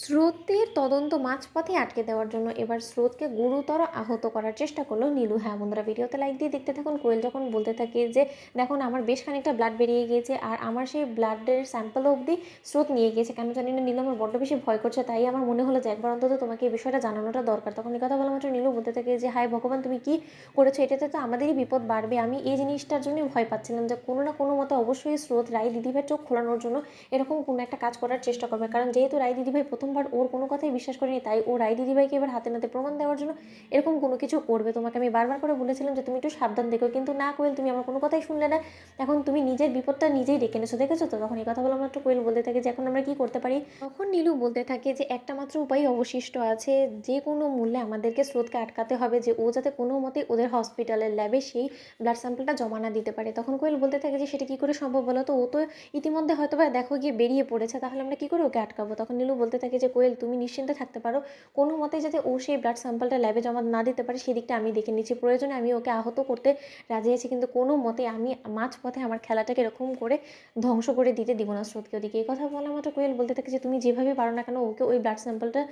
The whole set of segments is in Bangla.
স্রোতের তদন্ত মাঝপথে আটকে দেওয়ার জন্য এবার স্রোতকে গুরুতর আহত করার চেষ্টা করলো নীলু। হ্যাঁ বন্ধুরা, ভিডিওতে লাইক দিয়ে দেখতে থাকুন। কোয়েল যখন বলতে থাকে যে দেখুন আমার বেশ খানিকটা ব্লাড বেরিয়ে গিয়েছে আর আমার সেই ব্লাডের স্যাম্পলও অবধি স্রোত নিয়ে গিয়েছে, কেন জানি না নীলু আমার বড্ড বেশি ভয় করছে, তাই আমার মনে হলো যে একবার অন্তত তোমাকে এই বিষয়টা জানানোটা দরকার। তখন এই কথা বলা মাত্র নীলু বলতে থাকে যে হায় ভগবান, তুমি কি করেছো, এটাতে তো আমাদেরই বিপদ বাড়বে। আমি এই জিনিসটার জন্যই ভয় পাচ্ছিলাম যে কোনো না কোনো মতে অবশ্যই স্রোত রায় দিদিভাইয়ের চোখ খোলানোর জন্য এরকম কোনো একটা কাজ করার চেষ্টা করবে, কারণ যেহেতু রায় দিদিভাই প্রথমবার ওর কোনো কথাই বিশ্বাস করেনি, তাই ও রায় দিদিভাইকে এবার হাতে নাতে প্রমাণ দেওয়ার জন্য এরকম কোনো কিছু করবে। তোমাকে আমি বারবার করে বলেছিলাম যে তুমি একটু সাবধান দেখো, কিন্তু না কোয়েল, তুমি আমার কোনো কথাই শুনলে না। এখন তুমি নিজের বিপদটা নিজেই ডেকে এনেছো, দেখেছো তো। তখন এই কথা বলা মাত্র কোয়েল বলতে থাকে যে এখন আমরা কি করতে পারি। তখন নীলু বলতে থাকে যে একটা মাত্র উপায় অবশিষ্ট আছে, যে কোনো মূল্যে আমাদেরকে স্রোতকে আটকাতে হবে, যে ও যাতে কোনো মতেই ওদের হসপিটালের ল্যাবে সেই ব্লাড স্যাম্পলটা জমা না দিতে পারে। তখন কোয়েল বলতে থাকে যে সেটা কি করে সম্ভব বলো তো, ও তো ইতিমধ্যে হয়তো বা দেখো গিয়ে বেরিয়ে পড়েছে, তাহলে আমরা কী করে ওকে আটকাবো। তখন নীলু বলতে থাকে যে কোয়েল, তুমি নিশ্চিন্তে থাকতে পারো, কোনো মতে যাতে ও সেই ব্লাড স্যাম্পলটা ল্যাবে জমা না দিতে পারে সেদিকটা আমি দেখে নিচ্ছি, প্রয়োজনে আমি ওকে আহত করতে রাজি আছি, কিন্তু কোনো মতে আমি মাঝপথে আমার খেলাটাকে এরকম করে ধ্বংস করে দিতে দিব না স্রোতকে ওদিকে। এই কথা বলা মাত্র কোয়েল বলতে থাকে যে তুমি যেভাবে পারো না কেন ওকে ওই ব্লাড স্যাম্পলটা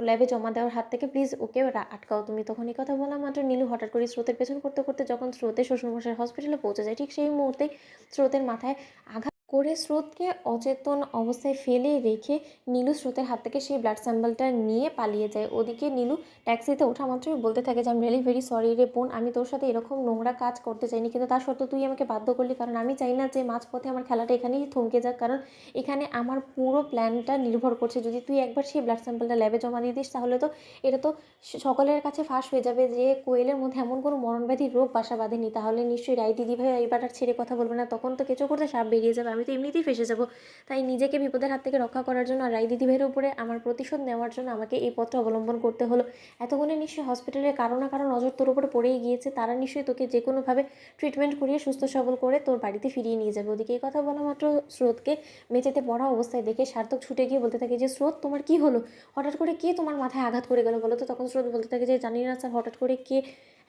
ল্যাবে জমা দেওয়ার হাত থেকে প্লিজ ওকে আটকাও তুমি। তখন এই কথা বলা মাত্র নীলু হঠাৎ করে স্রোতের পেছন করতে করতে যখন স্রোতের শ্বশুরমশাই হসপিটালে পৌঁছে যায়, ঠিক সেই মুহূর্তেই স্রোতের মাথায় আঘাত করে স্রোতকে অচেতন অবস্থায় ফেলে রেখে নীলু স্রোতের হাত থেকে সেই ব্লাড স্যাম্পলটা নিয়ে পালিয়ে যায়। ওদিকে নীলু ট্যাক্সিতে ওঠা মাত্রই বলতে থাকে যে I am really very sorry রে বোন, আমি তোর সাথে এরকম নোংরা কাজ করতে চাইনি, কিন্তু তা সত্ত্বেও তুই আমাকে বাধ্য করলি, কারণ আমি চাই না যে মাঝপথে আমার খেলাটা এখানেই থমকে যাক, কারণ এখানে আমার পুরো প্ল্যানটা নির্ভর করছে। যদি তুই একবার সেই ব্লাড স্যাম্পলটা ল্যাবে জমা দিয়ে দিস তাহলে তো এটা তো সকলের কাছে ফাঁস হয়ে যাবে যে কোয়েলের মধ্যে এমন কোনো মরণব্যাধি রোগ বাসা বাঁধেনি, তাহলে নিশ্চয়ই রায় দিদিভাই এবার আর ছেড়ে কথা বলবে না, তখন তো কেঁচো করতে সাপ বেরিয়ে যাবে, আমি তো এমনিতেই ফেসে যাবো। তাই নিজেকে বিপদের হাত থেকে রক্ষা করার জন্য আর রায় দিদিভাইয়ের উপরে আমার প্রতিশোধ নেওয়ার জন্য আমাকে এই পথটা অবলম্বন করতে হলো। এতক্ষণে নিশ্চয়ই হসপিটালে কারো না কারো নজর তোর উপরে পড়েই গিয়েছে, তারা নিশ্চয়ই তোকে যে কোনোভাবে ট্রিটমেন্ট করিয়ে সুস্থ সবল করে তোর বাড়িতে ফিরিয়ে নিয়ে যাবে। ওদিকে এই কথা বলা মাত্র স্রোতকে মেঝেতে পড়া অবস্থায় দেখে সার্থক ছুটে গিয়ে বলতে থাকে যে স্রোত, তোমার কি হলো, হঠাৎ করে কে তোমার মাথায় আঘাত করে গেল বলো তো। তখন স্রোত বলতে থাকে যে জানি না স্যার, হঠাৎ করে কে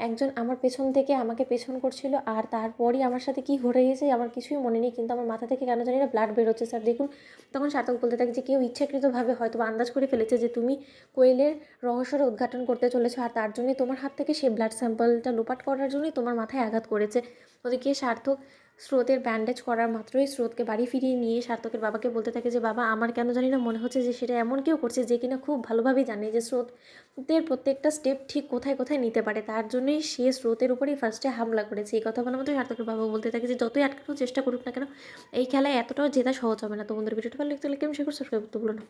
একজন আমার পেছন থেকে আমাকে পেছন করছিল, আর তারপরই আমার সাথে কি ঘটে গেছে আমার কিছুই মনে নেই, কিন্তু আমার মাথা থেকে কেন জানি না ব্লাড বেরোচ্ছে স্যার, দেখুন। তখন সার্থক বলতে থাকে যে কেউ ইচ্ছাকৃতভাবে হয়তো আন্দাজ করে ফেলেছে যে তুমি কোয়েলের রহস্যটা উদ্ঘাটন করতে চলেছো, আর তার জন্যই তোমার হাত থেকে সেই ব্লাড স্যাম্পলটা লোপাট করার জন্যই তোমার মাথায় আঘাত করেছে। ওদিকে সার্থক স্রোতের ব্যান্ডেজ করার মাত্রই স্রোতকে বাড়ি ফিরিয়ে নিয়ে সার্থকের বাবাকে বলতে থাকে যে বাবা, আমার কেন জানি না মনে হচ্ছে যে সেটা এমন কেউ করছে যে কিনা খুব ভালোভাবেই জানে যে স্রোতের প্রত্যেকটা স্টেপ ঠিক কোথায় কোথায় নিতে পারে, তার জন্যই সে স্রোতের উপরেই ফার্স্টে হামলা করেছে। এই কথা বলার মতো সার্থকের বাবা বলতে থাকে যে যতই আটকানোর চেষ্টা করুক না কেন এই খেলায় এতটাও জেতা সহজ হবে না। তো বন্ধুদের ভিডিওটা ভালো লাগলে কেমন শেয়ার করে সাবস্ক্রাইব করতে ভুলো না।